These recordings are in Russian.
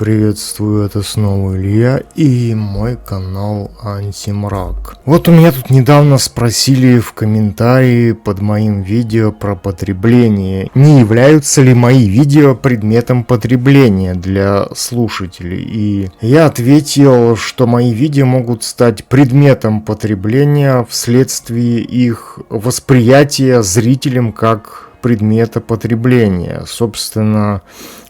Приветствую, это снова Илья и мой канал Антимрак. Вот у меня тут недавно спросили в комментарии под моим видео про потребление, не являются ли мои видео предметом потребления для слушателей. И я ответил, что мои видео могут стать предметом потребления вследствие их восприятия зрителям как предмета потребления. Собственно,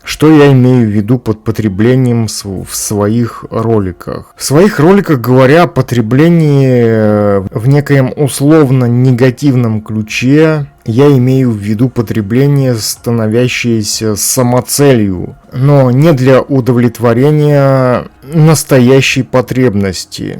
что я имею в виду под потреблением в своих роликах? В своих роликах, говоря о потреблении в некоем условно-негативном ключе, я имею в виду потребление, становящееся самоцелью, но не для удовлетворения настоящей потребности.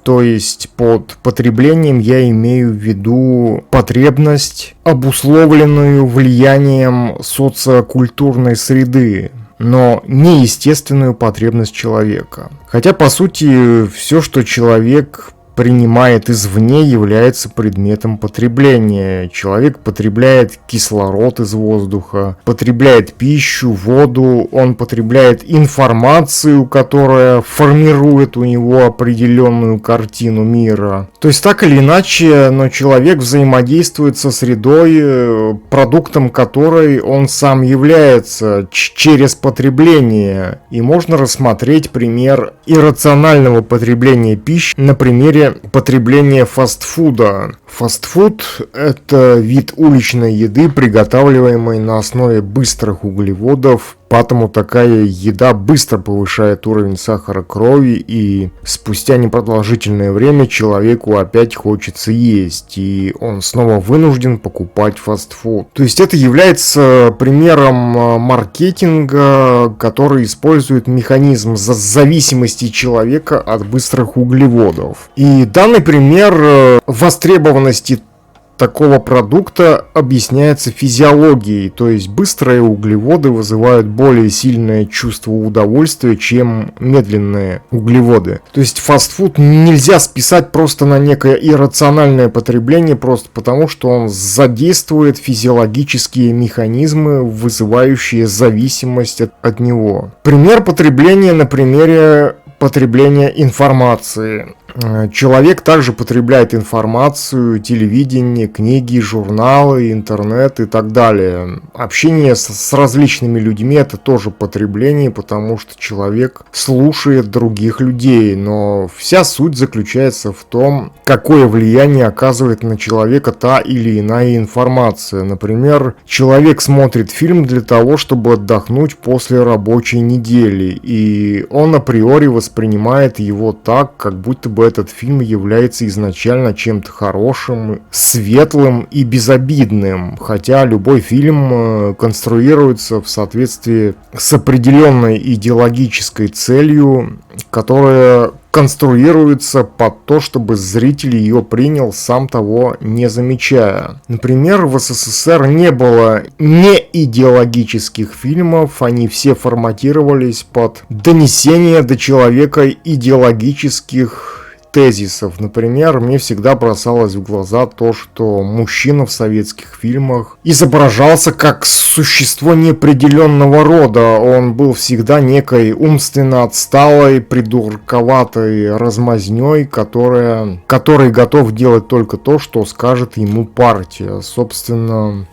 То есть под потреблением я имею в виду потребность, обусловленную влиянием социокультурной среды, но не естественную потребность человека. Хотя, по сути, все, что человек принимает извне, является предметом потребления. Человек потребляет кислород из воздуха, потребляет пищу, воду, он потребляет информацию, которая формирует у него определенную картину мира. То есть так или иначе, но человек взаимодействует со средой, продуктом которой он сам является через потребление. И можно рассмотреть пример иррационального потребления пищи на примере потребления фастфуда. Фастфуд – это вид уличной еды, приготавливаемой на основе быстрых углеводов, поэтому такая еда быстро повышает уровень сахара крови, и спустя непродолжительное время человеку опять хочется есть, и он снова вынужден покупать фастфуд. То есть это является примером маркетинга, который использует механизм зависимости человека от быстрых углеводов. И данный пример востребованности такого продукта объясняется физиологией, то есть быстрые углеводы вызывают более сильное чувство удовольствия, чем медленные углеводы. То есть фастфуд нельзя списать просто на некое иррациональное потребление, просто потому что он задействует физиологические механизмы, вызывающие зависимость от него. Пример потребления на примере потребления информации. Человек также потребляет информацию, телевидение, книги, журналы, интернет и так далее. Общение с различными людьми – это тоже потребление, потому что человек слушает других людей. Но вся суть заключается в том, какое влияние оказывает на человека та или иная информация. Например, человек смотрит фильм для того, чтобы отдохнуть после рабочей недели, и он априори воспринимает его так, как будто бы этот фильм является изначально чем-то хорошим, светлым и безобидным, хотя любой фильм конструируется в соответствии с определенной идеологической целью, которая конструируется под то, чтобы зритель ее принял, сам того не замечая. Например, в СССР не было неидеологических фильмов, они все форматировались под донесение до человека идеологических тезисов. Например, мне всегда бросалось в глаза то, что мужчина в советских фильмах изображался как существо неопределенного рода. Он был всегда некой умственно отсталой, придурковатой размазнёй, который готов делать только то, что скажет ему партия. Собственно,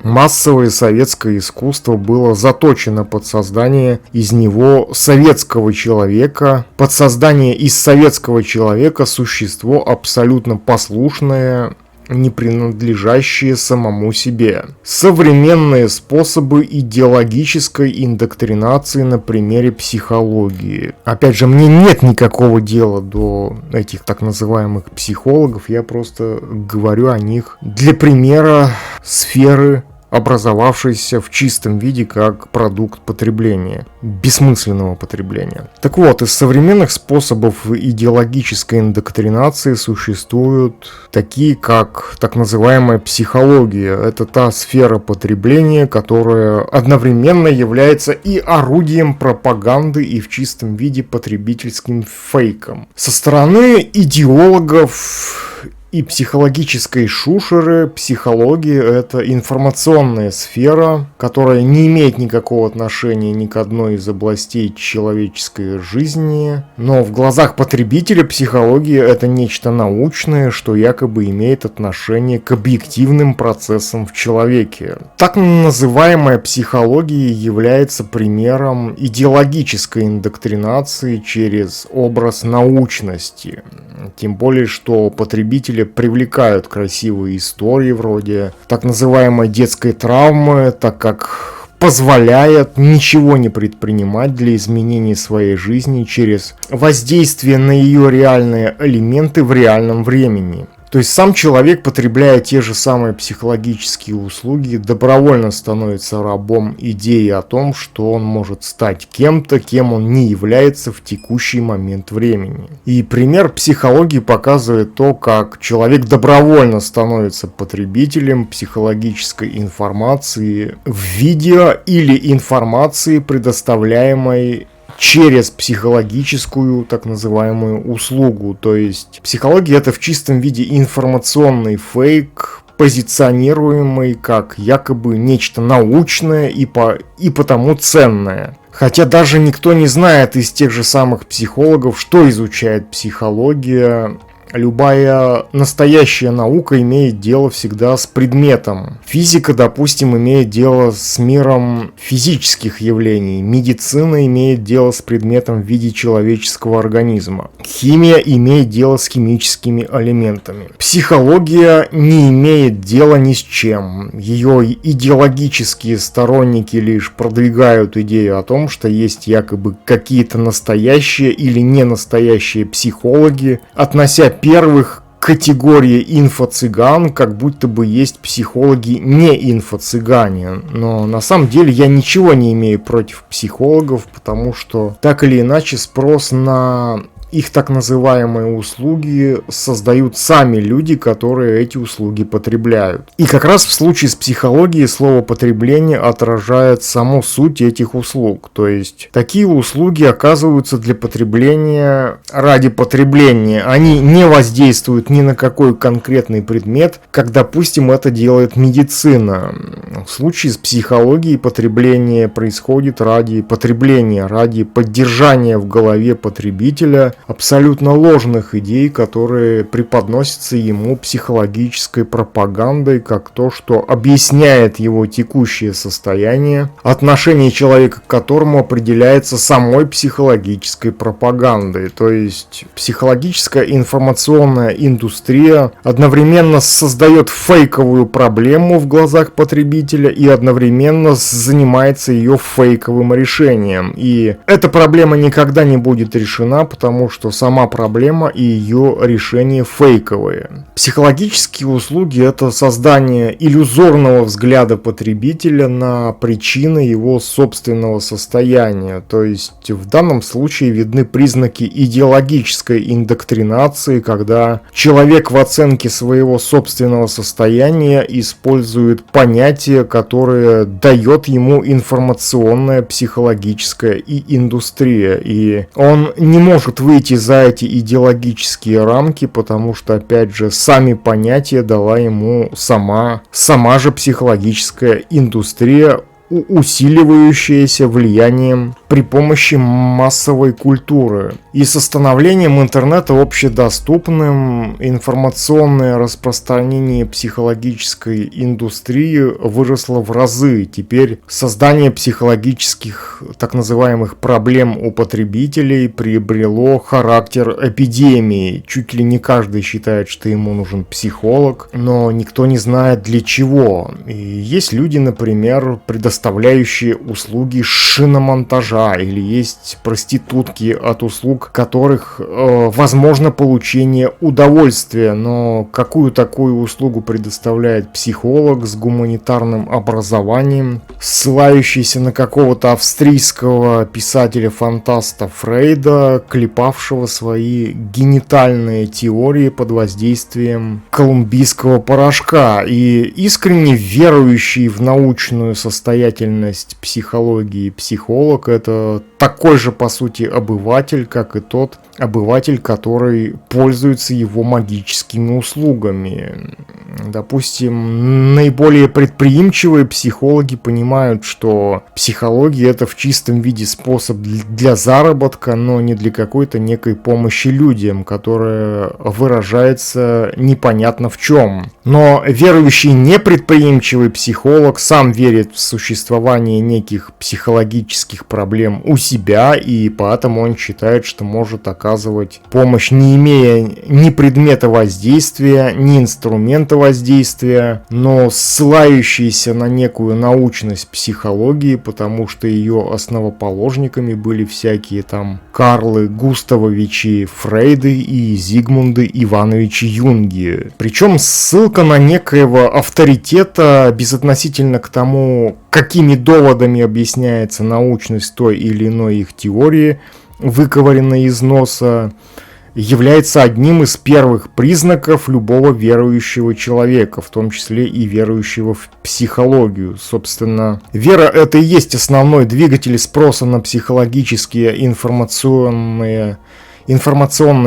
массовое советское искусство было заточено под создание из него советского человека. Под создание из советского человека существо абсолютно послушное, не принадлежащие самому себе. Современные способы идеологической индоктринации на примере психологии. Опять же, мне нет никакого дела до этих так называемых психологов, я просто говорю о них для примера сферы, образовавшийся в чистом виде как продукт потребления, бессмысленного потребления. Так вот, из современных способов идеологической индоктринации существуют такие, как так называемая психология. Это та сфера потребления, которая одновременно является и орудием пропаганды, и в чистом виде потребительским фейком. Со стороны идеологов и психологической шушеры психология — это информационная сфера, которая не имеет никакого отношения ни к одной из областей человеческой жизни, но в глазах потребителя психология — это нечто научное, что якобы имеет отношение к объективным процессам в человеке. Так называемая психология является примером идеологической индоктринации через образ научности. Тем более, что потребители привлекают красивые истории вроде так называемой детской травмы, так как позволяет ничего не предпринимать для изменения своей жизни через воздействие на ее реальные элементы в реальном времени. То есть сам человек, потребляя те же самые психологические услуги, добровольно становится рабом идеи о том, что он может стать кем-то, кем он не является в текущий момент времени. И пример психологии показывает то, как человек добровольно становится потребителем психологической информации в видео или информации, предоставляемой через психологическую так называемую услугу. То есть психология — это в чистом виде информационный фейк, позиционируемый как якобы нечто научное и потому ценное. Хотя даже никто не знает из тех же самых психологов, что изучает психология. Любая настоящая наука имеет дело всегда с предметом. Физика, допустим, имеет дело с миром физических явлений. Медицина имеет дело с предметом в виде человеческого организма. Химия имеет дело с химическими элементами. Психология не имеет дела ни с чем. Ее идеологические сторонники лишь продвигают идею о том, что есть якобы какие-то настоящие или не настоящие психологи, относя первых к категории инфо-цыган, как будто бы есть психологи не инфо-цыгане. Но на самом деле я ничего не имею против психологов, потому что так или иначе спрос на их так называемые услуги создают сами люди, которые эти услуги потребляют. И как раз в случае с психологией слово «потребление» отражает саму суть этих услуг. То есть такие услуги оказываются для потребления ради потребления. Они не воздействуют ни на какой конкретный предмет, как, допустим, это делает медицина. В случае с психологией потребление происходит ради потребления, ради поддержания в голове потребителя абсолютно ложных идей, которые преподносятся ему психологической пропагандой, как то, что объясняет его текущее состояние, отношение человека к которому определяется самой психологической пропагандой. То есть психологическая информационная индустрия одновременно создает фейковую проблему в глазах потребителя и одновременно занимается ее фейковым решением. И эта проблема никогда не будет решена, потому что сама проблема и ее решение фейковые. Психологические услуги — это создание иллюзорного взгляда потребителя на причины его собственного состояния. То есть в данном случае видны признаки идеологической индоктринации, когда человек в оценке своего собственного состояния использует понятие, которое дает ему информационная, психологическая и индустрия. И он не может выйти за эти идеологические рамки, потому что, опять же, сами понятия дала ему сама же психологическая индустрия, усиливающаяся влиянием при помощи массовой культуры. И с становлением интернета общедоступным информационное распространение психологической индустрии выросло в разы. Теперь создание психологических так называемых проблем у потребителей приобрело характер эпидемии. Чуть ли не каждый считает, что ему нужен психолог, но никто не знает для чего. И есть люди, например, предоставляющие услуги шиномонтажа, или есть проститутки, от услуг которых возможно получение удовольствия, но какую такую услугу предоставляет психолог с гуманитарным образованием, ссылающийся на какого-то австрийского писателя-фантаста Фрейда, клепавшего свои генитальные теории под воздействием колумбийского порошка, и искренне верующий в научную состояние самостоятельность психологии. Психолог — это такой же, по сути, обыватель, как и тот обыватель, который пользуется его магическими услугами. Допустим, наиболее предприимчивые психологи понимают, что психология — это в чистом виде способ для заработка, но не для какой-то некой помощи людям, которая выражается непонятно в чем. Но верующий непредприимчивый психолог сам верит в существование неких психологических проблем у себя, и поэтому он считает, что может оказывать помощь, не имея ни предмета воздействия, ни инструмента воздействия, но ссылающийся на некую научность психологии, потому что ее основоположниками были всякие там Карлы Густавовичи Фрейды и Зигмунды Ивановичи Юнги. Причем ссылка на некоего авторитета безотносительно к тому, какими доводами объясняется научность той или иной их теории, выковыренной из носа, является одним из первых признаков любого верующего человека, в том числе и верующего в психологию. Собственно, вера — это и есть основной двигатель спроса на психологические информационные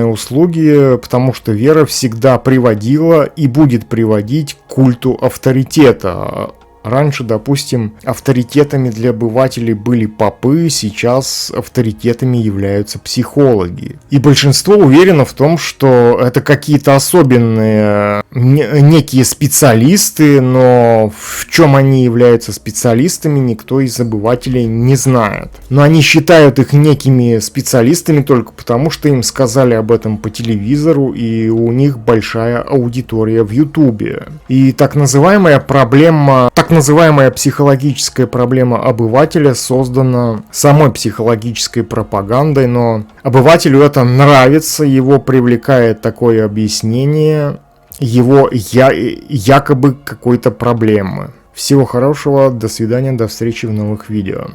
услуги, потому что вера всегда приводила и будет приводить к культу авторитета. Раньше, допустим, авторитетами для обывателей были попы, сейчас авторитетами являются психологи. И большинство уверено в том, что это какие-то особенные некие специалисты, но в чем они являются специалистами, никто из обывателей не знает. Но они считают их некими специалистами только потому, что им сказали об этом по телевизору, и у них большая аудитория в Ютубе. И так называемая психологическая проблема обывателя создана самой психологической пропагандой, но обывателю это нравится, его привлекает такое объяснение его якобы какой-то проблемы. Всего хорошего, до свидания, до встречи в новых видео.